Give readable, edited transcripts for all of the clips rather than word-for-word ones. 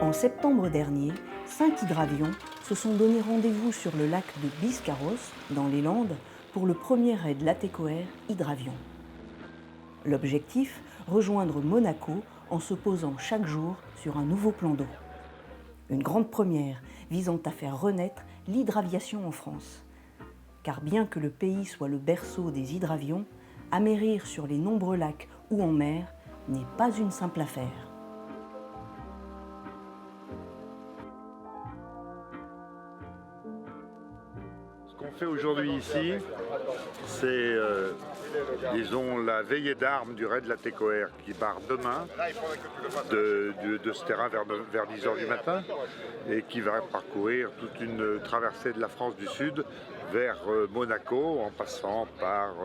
En septembre dernier, 5 hydravions se sont donné rendez-vous sur le lac de Biscarrosse, dans les Landes, pour le premier raid Latécoère Hydravion. L'objectif, rejoindre Monaco en se posant chaque jour sur un nouveau plan d'eau. Une grande première visant à faire renaître l'hydraviation en France. Car bien que le pays soit le berceau des hydravions, amérir sur les nombreux lacs ou en mer n'est pas une simple affaire. Ce qu'on fait aujourd'hui ici, c'est disons la veillée d'armes du raid Latécoère qui part demain de ce terrain vers 10h du matin et qui va parcourir toute une traversée de la France du Sud vers Monaco en passant par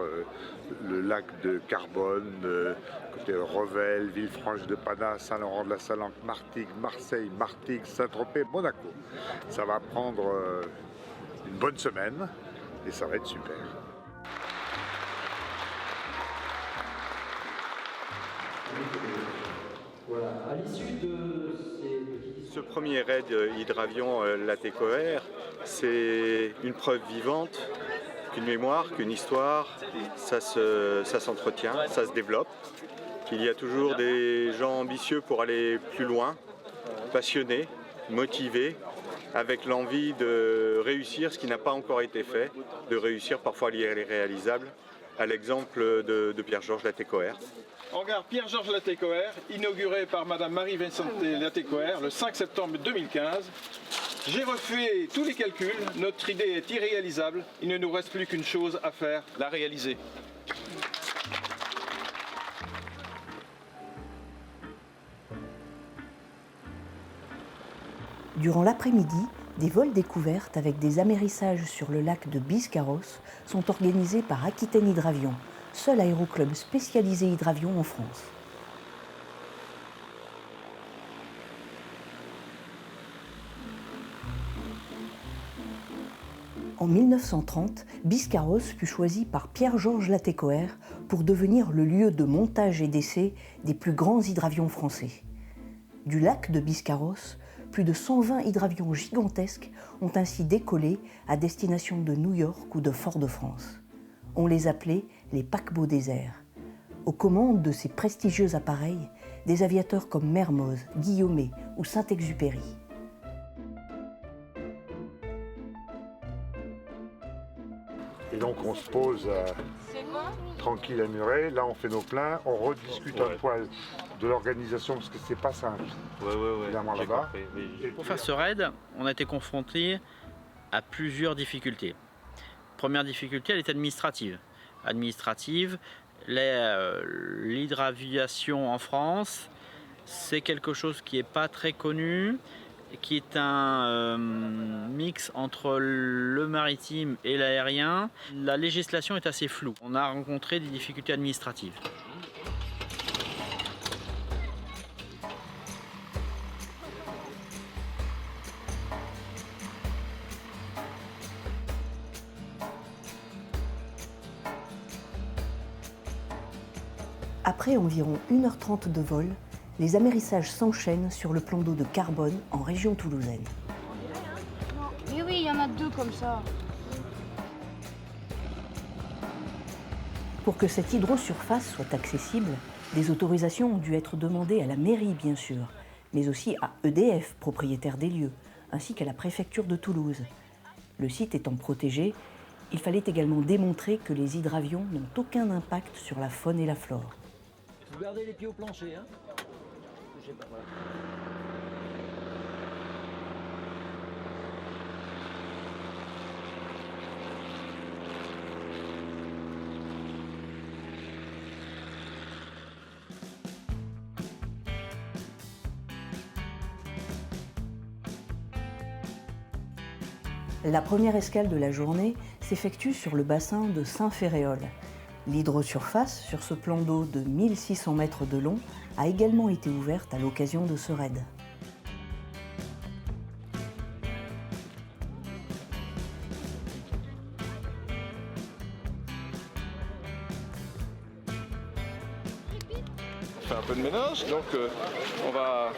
le lac de Carbone, côté Revel, Villefranche-de-Panat, Saint-Laurent-de-la-Salanque, Martigues, Marseille, Martigues, Saint-Tropez, Monaco. Ça va prendre une bonne semaine et ça va être super. Voilà. À l'issue de ce premier raid hydravion Latécoère, c'est une preuve vivante qu'une mémoire, qu'une histoire, ça s'entretient, ça se développe, qu'il y a toujours des gens ambitieux pour aller plus loin, passionnés, motivés, avec l'envie de réussir ce qui n'a pas encore été fait, de réussir parfois l'irréalisable, à l'exemple de Pierre-Georges Latécoère. Hangar Pierre-Georges Latécoère, inauguré par Madame Marie-Vincente Latécoère le 5 septembre 2015. J'ai refait tous les calculs, notre idée est irréalisable, il ne nous reste plus qu'une chose à faire, la réaliser. Durant l'après-midi, des vols découvertes avec des amérissages sur le lac de Biscarrosse sont organisés par Aquitaine Hydravion, seul aéroclub spécialisé hydravion en France. En 1930, Biscarrosse fut choisi par Pierre-Georges Latécoère pour devenir le lieu de montage et d'essai des plus grands hydravions français. Du lac de Biscarrosse, plus de 120 hydravions gigantesques ont ainsi décollé à destination de New York ou de Fort-de-France. On les appelait les paquebots déserts. Aux commandes de ces prestigieux appareils, des aviateurs comme Mermoz, Guillaumet ou Saint-Exupéry. Et donc on se pose tranquille à Muret, là on fait nos pleins, on rediscute un poil de l'organisation parce que c'est pas simple. Là-bas. Pour faire ce raid, on a été confronté à plusieurs difficultés. Première difficulté, elle est administrative. L'hydraviation en France, c'est quelque chose qui n'est pas très connu, qui est un mix entre le maritime et l'aérien. La législation est assez floue. On a rencontré des difficultés administratives. Après environ 1h30 de vol, les amérissages s'enchaînent sur le plan d'eau de Carbone en région toulousaine. Mais oui, il y en a 2 comme ça. Pour que cette hydrosurface soit accessible, des autorisations ont dû être demandées à la mairie bien sûr, mais aussi à EDF, propriétaire des lieux, ainsi qu'à la préfecture de Toulouse. Le site étant protégé, il fallait également démontrer que les hydravions n'ont aucun impact sur la faune et la flore. Vous gardez les pieds au plancher, hein? Je sais pas, voilà. La première escale de la journée s'effectue sur le bassin de Saint-Ferréol. L'hydrosurface, sur ce plan d'eau de 1600 mètres de long, a également été ouverte à l'occasion de ce raid. fait un peu de ménage. Donc on va,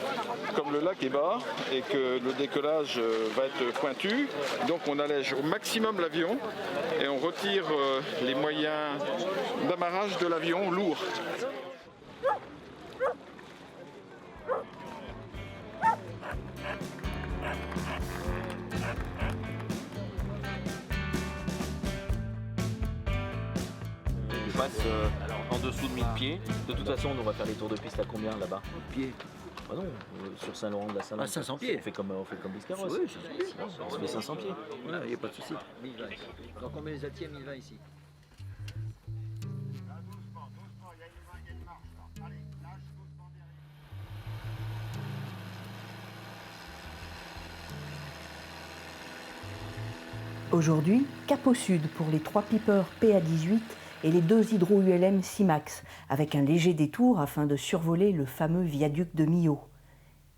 comme le lac est bas et que le décollage va être pointu, donc on allège au maximum l'avion et on retire les moyens d'amarrage de l'avion lourd. Je passe en dessous de 1000 pieds. De toute façon, on va faire les tours de piste à combien là-bas? Pieds. Ah non, sur Saint-Laurent de la Salanque. À 500 pieds. On fait comme Biscarrosse. Oui, 500 pieds. On se fait 500 pieds. Voilà, il n'y a pas de souci. 1020 ici. Donc on met les atiers 1020 ici. Aujourd'hui, cap au sud pour les 3 Piper PA-18 et les 2 hydro-ULM Simax, avec un léger détour afin de survoler le fameux viaduc de Millau.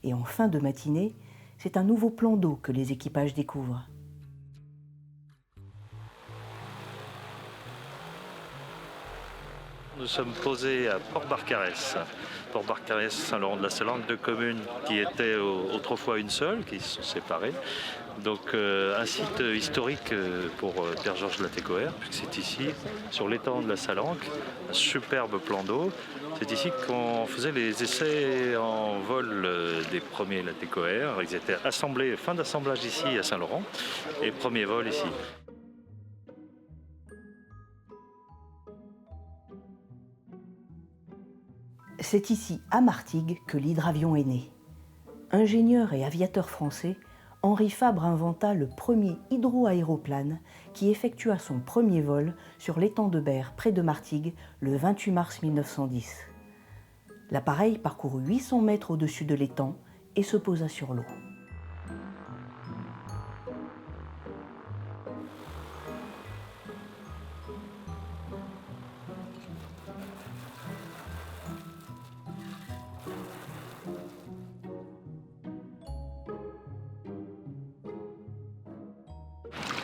Et en fin de matinée, c'est un nouveau plan d'eau que les équipages découvrent. Nous sommes posés à Port-Barcarès. Port-Barcarès, Saint-Laurent de la Salanque, 2 communes qui étaient autrefois une seule, qui se sont séparées. Donc un site historique pour Pierre-Georges Latécoère, puisque c'est ici, sur l'étang de la Salanque, un superbe plan d'eau. C'est ici qu'on faisait les essais en vol des premiers Latécoères. Ils étaient assemblés, fin d'assemblage ici à Saint-Laurent, et premier vol ici. C'est ici, à Martigues, que l'hydravion est né. Ingénieur et aviateur français, Henri Fabre inventa le premier hydroaéroplane qui effectua son premier vol sur l'étang de Berre, près de Martigues, le 28 mars 1910. L'appareil parcourut 800 mètres au-dessus de l'étang et se posa sur l'eau.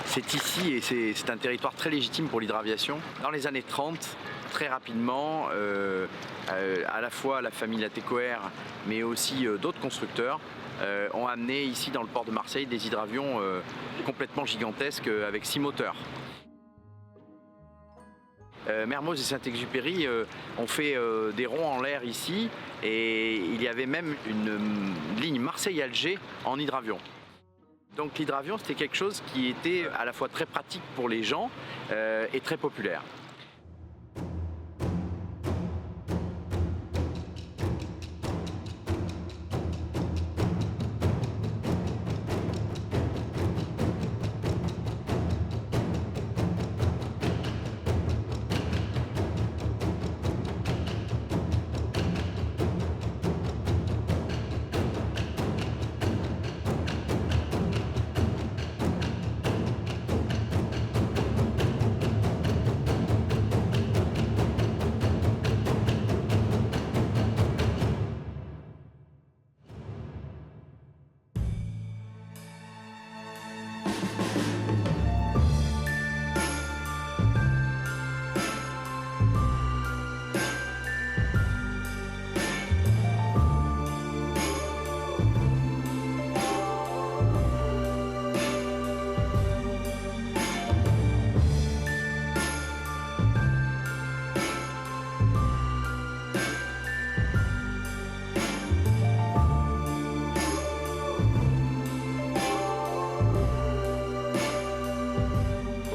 C'est ici et c'est un territoire très légitime pour l'hydraviation. Dans les années 30, très rapidement, à la fois la famille Latécoère, mais aussi d'autres constructeurs, ont amené ici dans le port de Marseille des hydravions complètement gigantesques avec 6 moteurs. Mermoz et Saint-Exupéry ont fait des ronds en l'air ici et il y avait même une ligne Marseille-Alger en hydravion. Donc l'hydravion, c'était quelque chose qui était à la fois très pratique pour les gens et très populaire.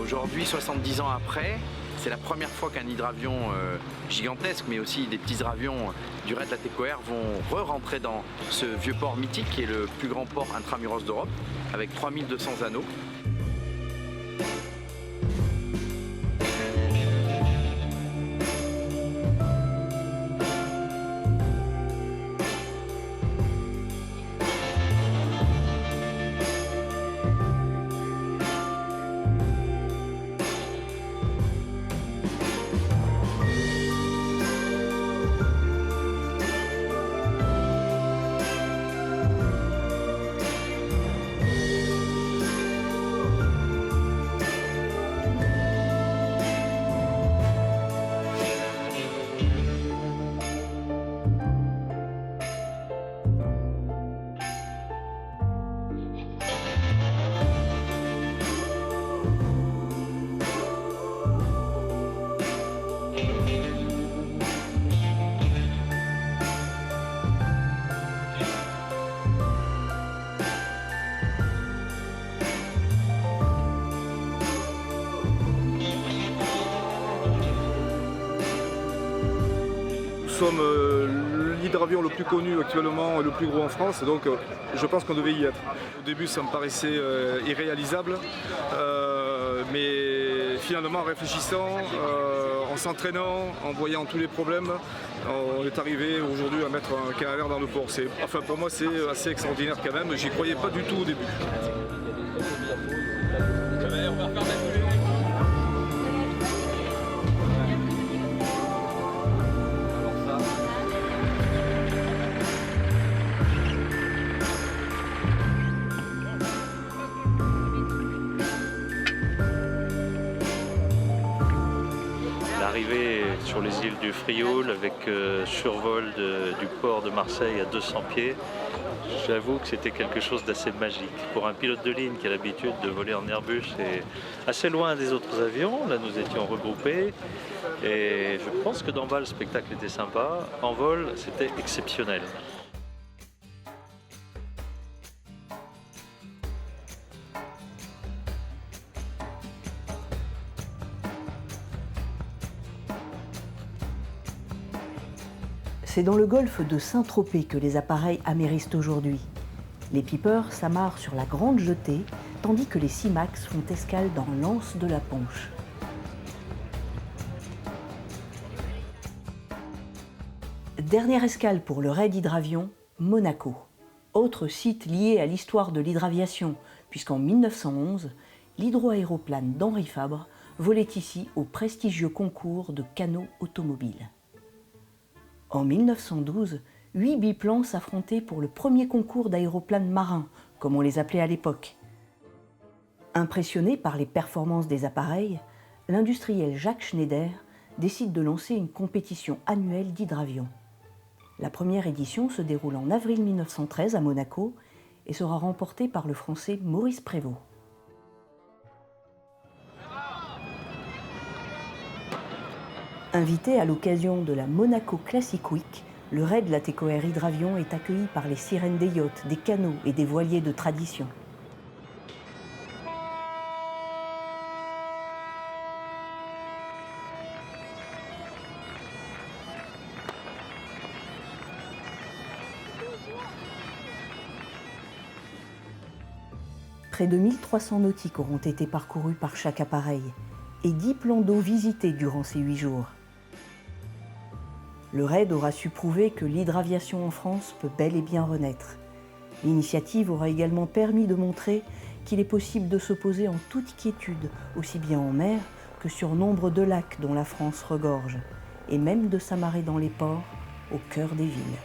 Aujourd'hui, 70 ans après, c'est la première fois qu'un hydravion gigantesque, mais aussi des petits avions du raid Latécoère vont re-rentrer dans ce vieux port mythique qui est le plus grand port intramuros d'Europe, avec 3200 anneaux. sommes l'hydravion le plus connu actuellement, le plus gros en France, donc je pense qu'on devait y être. Au début ça me paraissait irréalisable, mais finalement en réfléchissant, en s'entraînant, en voyant tous les problèmes, on est arrivé aujourd'hui à mettre un canadair dans le port. Enfin pour moi c'est assez extraordinaire quand même, j'y croyais pas du tout au début. L'arrivée sur les îles du Frioul avec survol du port de Marseille à 200 pieds, j'avoue que c'était quelque chose d'assez magique. Pour un pilote de ligne qui a l'habitude de voler en Airbus et assez loin des autres avions, là nous étions regroupés et je pense que d'en bas le spectacle était sympa, en vol c'était exceptionnel. C'est dans le golfe de Saint-Tropez que les appareils amérissent aujourd'hui. Les Piper s'amarrent sur la Grande Jetée, tandis que les Sea-Max font escale dans l'anse de la Ponche. Dernière escale pour le raid hydravion, Monaco. Autre site lié à l'histoire de l'hydraviation, puisqu'en 1911, l'hydroaéroplane d'Henri Fabre volait ici au prestigieux concours de canot automobile. En 1912, 8 biplans s'affrontaient pour le premier concours d'aéroplanes marins, comme on les appelait à l'époque. Impressionné par les performances des appareils, l'industriel Jacques Schneider décide de lancer une compétition annuelle d'hydravions. La première édition se déroule en avril 1913 à Monaco et sera remportée par le Français Maurice Prévost. Invité à l'occasion de la Monaco Classic Week, le raid Latécoère hydravion est accueilli par les sirènes des yachts, des canots et des voiliers de tradition. Près de 1300 nautiques auront été parcourus par chaque appareil et 10 plans d'eau visités durant ces 8 jours. Le raid aura su prouver que l'hydraviation en France peut bel et bien renaître. L'initiative aura également permis de montrer qu'il est possible de se poser en toute quiétude, aussi bien en mer que sur nombre de lacs dont la France regorge, et même de s'amarrer dans les ports au cœur des villes.